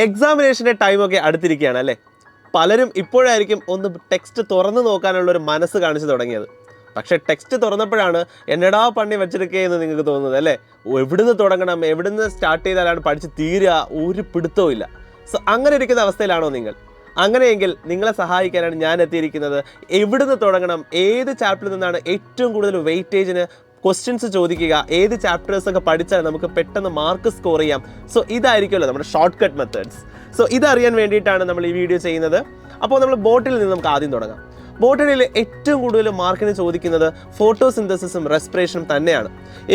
എക്സാമിനേഷൻ്റെ ടൈമൊക്കെ അടുത്തിരിക്കുകയാണ് അല്ലേ? പലരും ഇപ്പോഴായിരിക്കും ഒന്ന് ടെക്സ്റ്റ് തുറന്ന് നോക്കാനുള്ളൊരു മനസ്സ് കാണിച്ചു തുടങ്ങിയത്. പക്ഷേ ടെക്സ്റ്റ് തുറന്നപ്പോഴാണ് എന്നടാ പണി വെച്ചെടുക്കുകയെന്ന് നിങ്ങൾക്ക് തോന്നുന്നത് അല്ലേ? എവിടുന്ന് തുടങ്ങണം, എവിടുന്ന് സ്റ്റാർട്ട് ചെയ്താലാണ് പഠിച്ച് തീരുക, ഒരു പിടുത്തവും ഇല്ല. സോ അങ്ങനെ ഇരിക്കുന്ന അവസ്ഥയിലാണോ നിങ്ങൾ? അങ്ങനെയെങ്കിൽ നിങ്ങളെ സഹായിക്കാനാണ് ഞാൻ എത്തിയിരിക്കുന്നത്. എവിടുന്ന് തുടങ്ങണം, ഏത് ചാപ്റ്ററിൽ നിന്നാണ് ഏറ്റവും കൂടുതൽ വെയിറ്റേജിന് ക്വസ്റ്റ്യൻസ് ചോദിക്കുക, ഏത് ചാപ്റ്റേഴ്സൊക്കെ പഠിച്ചാൽ നമുക്ക് പെട്ടെന്ന് മാർക്ക് സ്കോർ ചെയ്യാം. സോ ഇതായിരിക്കുമല്ലോ നമ്മുടെ ഷോർട്ട് കട്ട് മെത്തേഡ്സ്. സോ ഇതറിയാൻ വേണ്ടിയിട്ടാണ് നമ്മൾ ഈ വീഡിയോ ചെയ്യുന്നത്. അപ്പോൾ നമ്മൾ ബോട്ടണിയിൽ നിന്ന് നമുക്ക് ആദ്യം തുടങ്ങാം. ബോട്ടണിയിൽ ഏറ്റവും കൂടുതൽ മാർക്കിന് ചോദിക്കുന്നത് ഫോട്ടോസിന്തസിസും റെസ്പിറേഷനും തന്നെയാണ്.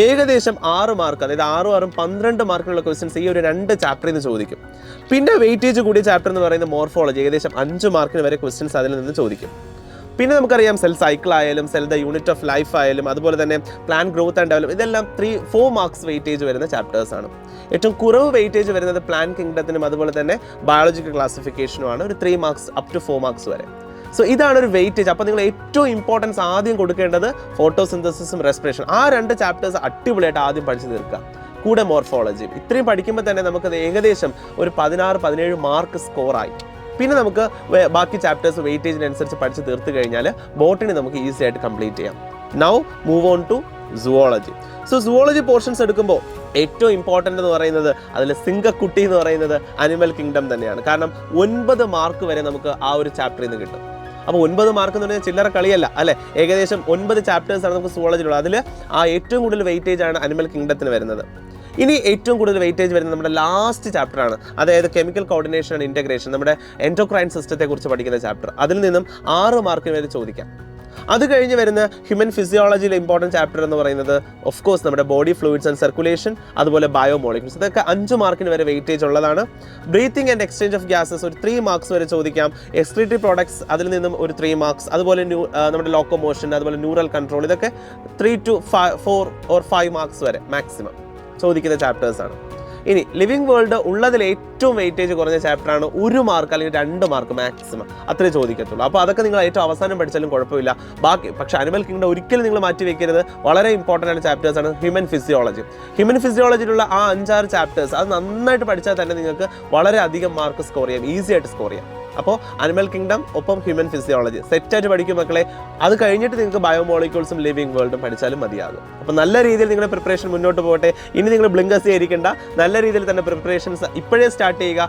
ഏകദേശം 6 മാർക്ക്, അതായത് 6 6 12 മാർക്കിനുള്ള ക്വസ്റ്റ്യൻസ് ഈ ഒരു 2 ചാപ്റ്ററിൽ നിന്ന് ചോദിക്കും. പിന്നെ വെയിറ്റേജ് കൂടിയ ചാപ്റ്റർ എന്ന് പറയുന്നത് മോർഫോളജി, ഏകദേശം 5 മാർക്കിന് വരെ ക്വസ്റ്റ്യൻസ് അതിൽ നിന്ന് ചോദിക്കും. പിന്നെ നമുക്കറിയാം സെൽ സൈക്കിൾ ആയാലും cell the unit of life ആയാലും അതുപോലെ തന്നെ പ്ലാൻ ഗ്രോത്ത് ആൻഡ് ഡെവലപ്പ്, ഇതെല്ലാം 3-4 മാർക്സ് വെയിറ്റേജ് വരുന്ന ചാപ്റ്റേഴ്സാണ്. ഏറ്റവും കുറവ് വെയിറ്റേജ് വരുന്നത് പ്ലാൻ കിങ്ഡത്തിനും അതുപോലെ തന്നെ ബയോളജിക്കൽ ക്ലാസിഫിക്കേഷനുമാണ്, ഒരു 3 മാർക്സ് അപ് ടു 4 മാർക്സ് വരെ. സോ ഇതാണ് ഒരു വെയിറ്റേജ്. അപ്പോൾ നിങ്ങൾ ഏറ്റവും ഇമ്പോർട്ടൻസ് ആദ്യം കൊടുക്കേണ്ടത് ഫോട്ടോസിന്തസിസും റെസ്പിറേഷൻ, ആ 2 ചാപ്റ്റേഴ്സ് അടിപൊളിയായിട്ട് ആദ്യം പഠിച്ചു തീർക്കുക. കൂടെ മോർഫോളജി, ഇത്രയും പഠിക്കുമ്പോൾ തന്നെ നമുക്കത് ഏകദേശം ഒരു 16-17 മാർക്ക് സ്കോറായി. പിന്നെ നമുക്ക് ബാക്കി ചാപ്റ്റേഴ്സ് വെയിറ്റേജിനനുസരിച്ച് പഠിച്ച് തീർത്ത് കഴിഞ്ഞാൽ ബോട്ടണി നമുക്ക് ഈസി ആയിട്ട് കംപ്ലീറ്റ് ചെയ്യാം. Now move on to zoology. So zoology portions എടുക്കുമ്പോൾ ഏറ്റവും ഇമ്പോർട്ടൻ്റ് എന്ന് പറയുന്നത് അതിൽ സിംഗക്കുട്ടി എന്ന് പറയുന്നത് അനിമൽ കിങ്ഡം തന്നെയാണ്. കാരണം 9 മാർക്ക് വരെ നമുക്ക് ആ ഒരു ചാപ്റ്ററിൽ നിന്ന് കിട്ടും. അപ്പോൾ 9 മാർക്ക് എന്ന് പറഞ്ഞാൽ ചില്ലറ കളിയല്ല അല്ലേ? ഏകദേശം 9 ചാപ്റ്റേഴ്സാണ് നമുക്ക് സുവോളജിയിലുള്ളത്. അതിൽ ആ ഏറ്റവും കൂടുതൽ വെയിറ്റേജ് ആണ് അനിമൽ കിങ്ഡത്തിന് വരുന്നത്. ഇനി ഏറ്റവും കൂടുതൽ വെയിറ്റേജ് വരുന്നത് നമ്മുടെ ലാസ്റ്റ് ചാപ്റ്ററാണ്, അതായത് കെമിക്കൽ കോർഡിനേഷൻ ആൻഡ് ഇൻറ്റഗ്രേഷൻ, നമ്മുടെ എൻഡോക്രൈൻ സിസ്റ്റത്തെക്കുറിച്ച് പഠിക്കുന്ന ചാപ്റ്റർ. അതിൽ നിന്നും 6 മാർക്കിന് വരെ ചോദിക്കാം. അത് കഴിഞ്ഞ് വരുന്ന ഹ്യൂമൻ ഫിസിയോളജിയിലെ ഇമ്പോർട്ടൻറ്റ് ചാപ്റ്റർ എന്ന് പറയുന്നത് ഓഫ് കോഴ്സ് നമ്മുടെ ബോഡി ഫ്ലൂയിഡ്സ് ആൻഡ് സർക്കുലേഷൻ, അതുപോലെ ബയോമോളിക്യൂൾസ്, ഇതൊക്കെ 5 മാർക്കിന് വരെ വെയിറ്റേജ് ഉള്ളതാണ്. Breathing and exchange of gases ഒരു 3 മാർക്സ് വരെ ചോദിക്കാം. എക്സ്ക്രീറ്ററി പ്രോഡക്ട്സ് അതിൽ നിന്നും ഒരു 3 മാർക്സ്, അതുപോലെ നമ്മുടെ ലോക്കോമോഷൻ, അതുപോലെ ന്യൂറൽ കൺട്രോൾ, ഇതൊക്കെ 3 to 4 or 5 മാർക്സ് വരെ മാക്സിമം ചോദിക്കുന്ന ചാപ്റ്റേഴ്സാണ്. ഇനി ലിവിങ് വേൾഡ് ഉള്ളതിൽ ഏറ്റവും വെയിറ്റേജ് കുറഞ്ഞ ചാപ്റ്ററാണ്. 1 മാർക്ക് അല്ലെങ്കിൽ 2 മാർക്ക് മാക്സിമം അത്രേ ചോദിക്കത്തുള്ളൂ. അപ്പോൾ അതൊക്കെ നിങ്ങൾ ഏറ്റവും അവസാനം പഠിച്ചാലും കുഴപ്പമില്ല. ബാക്കി പക്ഷേ അനിമൽ കിങ്ഡം ഒരിക്കലും നിങ്ങൾ മാറ്റി വെക്കരുത്. വളരെ ഇമ്പോർട്ടൻ്റ് ആയ ചാപ്റ്റേഴ്സാണ് ഹ്യൂമൻ ഫിസിയോളജി. ഹ്യൂമൻ ഫിസിയോളജിയിലുള്ള ആ 5-6 ചാപ്റ്റേഴ്സ് അത് നന്നായിട്ട് പഠിച്ചാൽ തന്നെ നിങ്ങൾക്ക് വളരെ അധികം മാർക്ക് സ്കോർ ചെയ്യാം, ഈസി ആയിട്ട് സ്കോർ ചെയ്യാം. അപ്പോൾ അനിമൽ കിങ്ഡം ഒപ്പം ഹ്യൂമൻ ഫിസിയോളജി സെറ്റായിട്ട് പഠിക്കും മക്കളെ. അത് കഴിഞ്ഞിട്ട് നിങ്ങൾക്ക് ബയോമോളിക്യൂൾസും ലിവിങ് വേൾഡും പഠിച്ചാലും മതിയാകും. അപ്പോൾ നല്ല രീതിയിൽ നിങ്ങളുടെ പ്രിപ്പറേഷൻ മുന്നോട്ട് പോകട്ടെ. ഇനി നിങ്ങൾ ബ്ലിങ്കസ് ചെയ്തിരിക്കേണ്ട, നല്ല രീതിയിൽ തന്നെ പ്രിപ്പറേഷൻസ് ഇപ്പോഴേ സ്റ്റാർട്ട് ചെയ്യുക.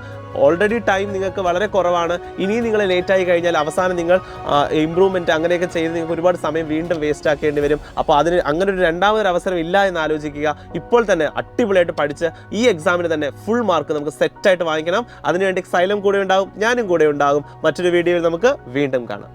ഓൾറെഡി ടൈം നിങ്ങൾക്ക് വളരെ കുറവാണ്. ഇനിയും നിങ്ങൾ ലേറ്റായി കഴിഞ്ഞാൽ അവസാനം നിങ്ങൾ ഇമ്പ്രൂവ്മെൻറ്റ് അങ്ങനെയൊക്കെ ചെയ്ത് നിങ്ങൾക്ക് ഒരുപാട് സമയം വീണ്ടും വേസ്റ്റ് ആക്കേണ്ടി വരും. അപ്പോൾ അതിന് അങ്ങനെ ഒരു രണ്ടാമതൊരു അവസരം ഇല്ല എന്ന് ആലോചിക്കുക. ഇപ്പോൾ തന്നെ അടിപൊളിയായിട്ട് പഠിച്ച് ഈ എക്സാമിന് തന്നെ ഫുൾ മാർക്ക് നമുക്ക് സെറ്റായിട്ട് വാങ്ങിക്കണം. അതിനുവേണ്ടി സൈലം കൂടെ ഉണ്ടാകും, ഞാനും കൂടെ ഉണ്ടാകും. മറ്റൊരു വീഡിയോയിൽ നമുക്ക് വീണ്ടും കാണാം.